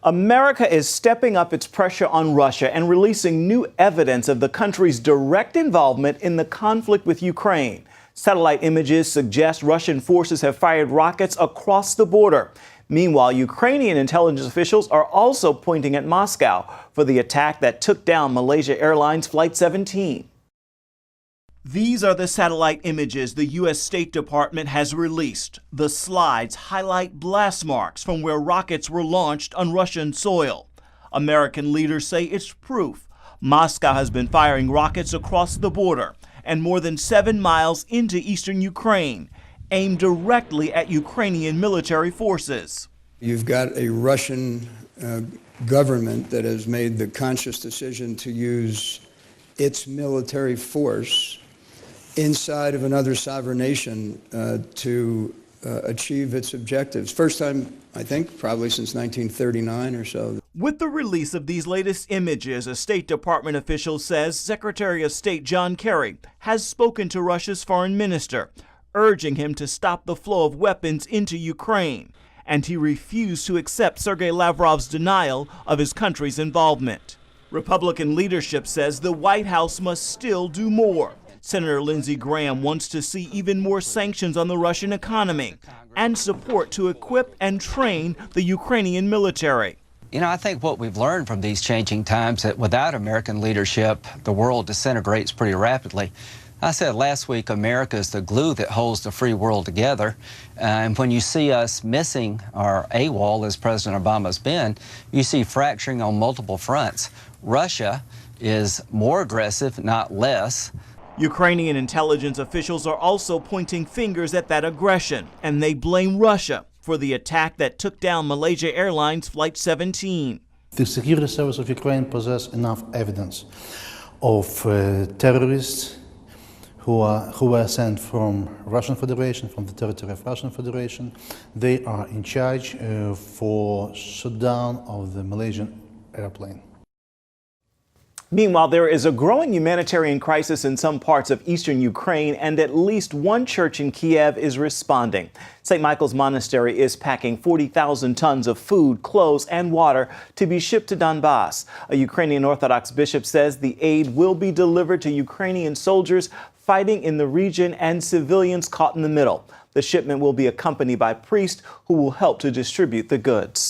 America is stepping up its pressure on Russia and releasing new evidence of the country's direct involvement in the conflict with Ukraine. Satellite images suggest Russian forces have fired rockets across the border. Meanwhile, Ukrainian intelligence officials are also pointing at Moscow for the attack that took down Malaysia Airlines Flight 17. These are the satellite images the U.S. State Department has released. The slides highlight blast marks from where rockets were launched on Russian soil. American leaders say it's proof Moscow has been firing rockets across the border and more than 7 miles into eastern Ukraine, aimed directly at Ukrainian military forces. You've got a Russian government that has made the conscious decision to use its military force inside of another sovereign nation to achieve its objectives. First time, I think, probably since 1939 or so. With the release of these latest images, a State Department official says Secretary of State John Kerry has spoken to Russia's foreign minister, urging him to stop the flow of weapons into Ukraine. And he refused to accept Sergei Lavrov's denial of his country's involvement. Republican leadership says the White House must still do more. Senator Lindsey Graham wants to see even more sanctions on the Russian economy and support to equip and train the Ukrainian military. You know, I think what we've learned from these changing times that without American leadership, the world disintegrates pretty rapidly. I said last week, America is the glue that holds the free world together. And when you see us missing our AWOL, as President Obama's been, you see fracturing on multiple fronts. Russia is more aggressive, not less. Ukrainian intelligence officials are also pointing fingers at that aggression, and they blame Russia for the attack that took down Malaysia Airlines Flight 17. The security service of Ukraine possess enough evidence of terrorists who were sent from Russian Federation, from the territory of Russian Federation. They are in charge for shutdown of the Malaysian airplane. Meanwhile, there is a growing humanitarian crisis in some parts of eastern Ukraine, and at least one church in Kiev is responding. St. Michael's Monastery is packing 40,000 tons of food, clothes, and water to be shipped to Donbass. A Ukrainian Orthodox bishop says the aid will be delivered to Ukrainian soldiers fighting in the region and civilians caught in the middle. The shipment will be accompanied by priests who will help to distribute the goods.